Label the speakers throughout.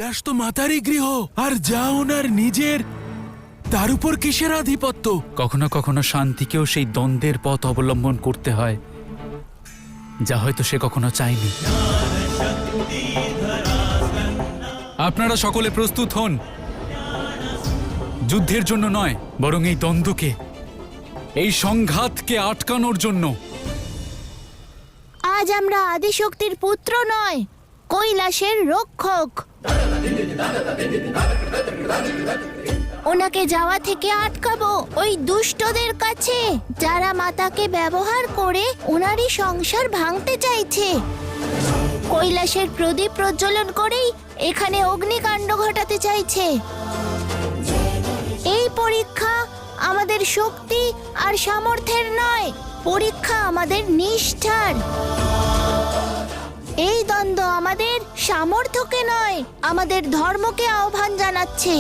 Speaker 1: কৈলাস তো মাতারই গৃহ, আর যা ওনার নিজের তার উপর কিসের আধিপত্য?
Speaker 2: কখনো কখনো শান্তিকেও সেই দ্বন্দ্বের পথ অবলম্বন করতে হয়, যা হয়তো সে কখনো চায়নি। আপনারা সকলে প্রস্তুত হন, যুদ্ধের জন্য নয়, বরং এই দ্বন্দ্বকে, এই সংঘাতকে আটকানোর জন্য।
Speaker 3: আজ আমরা আদিশক্তির পুত্র নয়, কৈলাসের রক্ষক। ওনাকে যাওয়া থেকে আটকাবো ওই দুষ্টদের কাছে, যারা মাতাকে ব্যবহার করে ওনারই সংসার ভাঙতে চাইছে। কৈলাসের প্রদীপ প্রজ্বলন করেই এখানে অগ্নিকাণ্ড ঘটাতে চাইছে। এই পরীক্ষা আমাদের শক্তি আর সামর্থ্যের নয়, পরীক্ষা আমাদের নিষ্ঠার। এই দ্বন্দ্ব আমাদের সামর্থ্যকে নয়, আমাদের ধর্মকে আহ্বান জানাচ্ছে।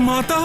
Speaker 1: মাতা,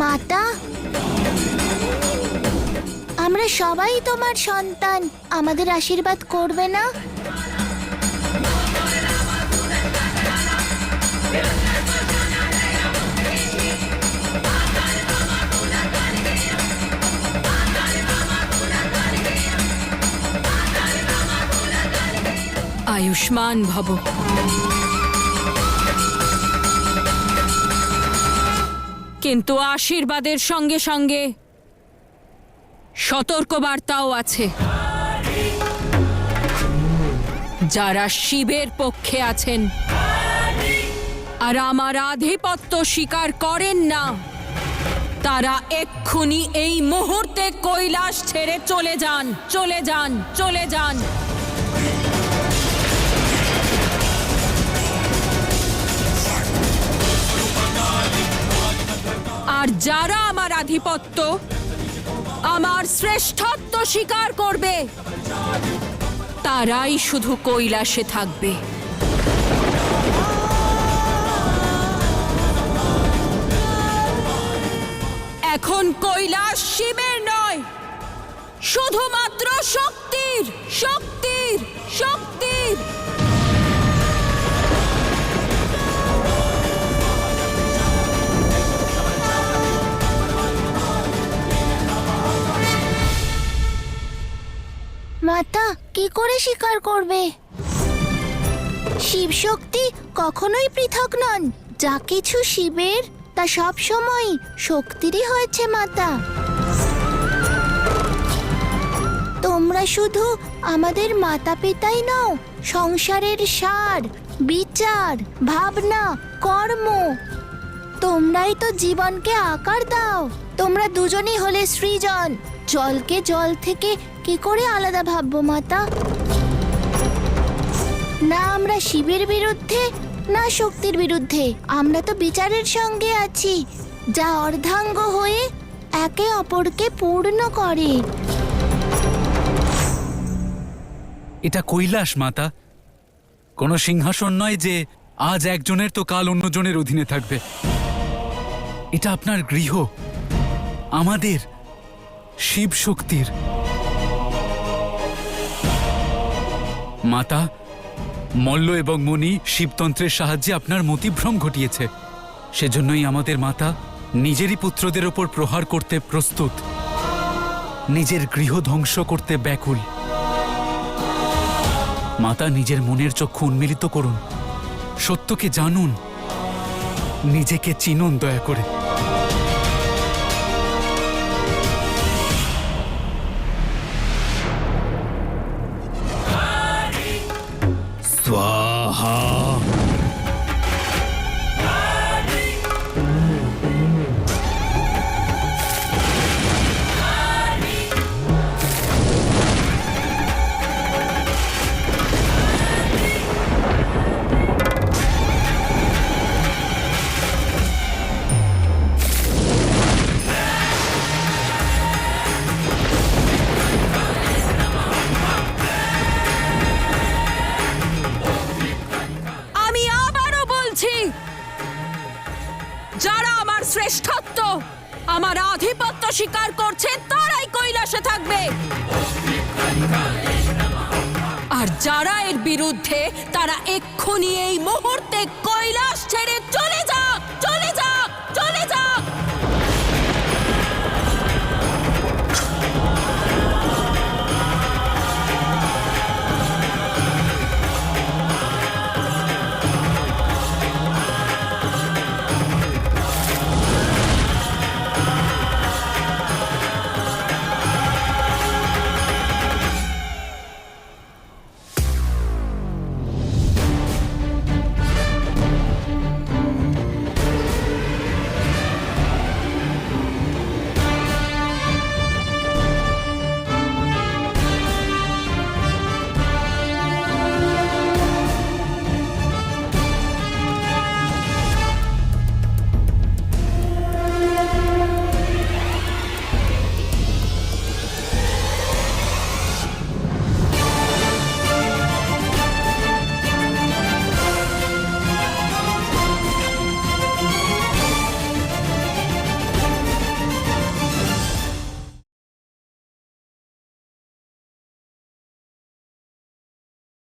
Speaker 3: মাতা, আমরা সবাই তোমার সন্তান, আমাদের আশীর্বাদ করবে না?
Speaker 4: আয়ুষ্মান ভব। কিন্তু আশীর্বাদের সঙ্গে সঙ্গে সতর্কবার্তাও আছে। যারা শিবের পক্ষে আছেন আর আমার আধিপত্য স্বীকার করেন না, তারা এক্ষুনি এই মুহূর্তে কৈলাস ছেড়ে চলে যান, চলে যান, চলে যান। আর যারা আমার আধিপত্য, আমার শ্রেষ্ঠত্ব স্বীকার করবে, তারাই শুধু কৈলাসে থাকবে। এখন কৈলাস শিবের নয়, শুধুমাত্র শক্তির, শক্তির, শক্তির।
Speaker 3: মাতা কি করে স্বীকার করবে? শিব শক্তি কখনোই পৃথক নন। যা কিছু শিবের তা সব সময় শক্তিরই হয়েছে মাতা। তোমরা শুধু আমাদের মাতা পিতাই নও, সংসারের সার, বিচার, ভাবনা, কর্ম। তোমরাই তো জীবনকে আকার দাও। তোমরা দুজনই হলে সৃজন। জলকে জল থেকে কি করে আলাদা ভাববো মাতা? না আমরা শিবের বিরুদ্ধে, না শক্তির বিরুদ্ধে। আমরা তো বিচারের সঙ্গে আছি, যা অর্ধাঙ্গ হয়ে একে অপরকে পূর্ণ করে।
Speaker 2: এটা কৈলাস মাতা, কোনো সিংহাসন নয় যে আজ একজনের তো কাল অন্যজনের অধীনে থাকবে। এটা আপনার গৃহ, আমাদের শিব শক্তির। মাতা, মল্ল এবং মণি শিবতন্ত্রের সাহায্যে আপনার মতিভ্রম ঘটিয়েছে। সেজন্যই আমাদের মাতা নিজেরই পুত্রদের ওপর প্রহার করতে প্রস্তুত, নিজের গৃহ ধ্বংস করতে ব্যাকুল। মাতা, নিজের মনের চক্ষু উন্মিলিত করুন, সত্যকে জানুন, নিজেকে চিনুন দয়া করে। স্বাহা।
Speaker 4: যারা আমার শ্রেষ্ঠত্ব, আমার আধিপত্য স্বীকার করছে, তারাই কৈলাসে থাকবে। আর যারা এর বিরুদ্ধে, তারা এক্ষুনি এই মুহূর্তে কৈলাস ছেড়ে চলে যাবে।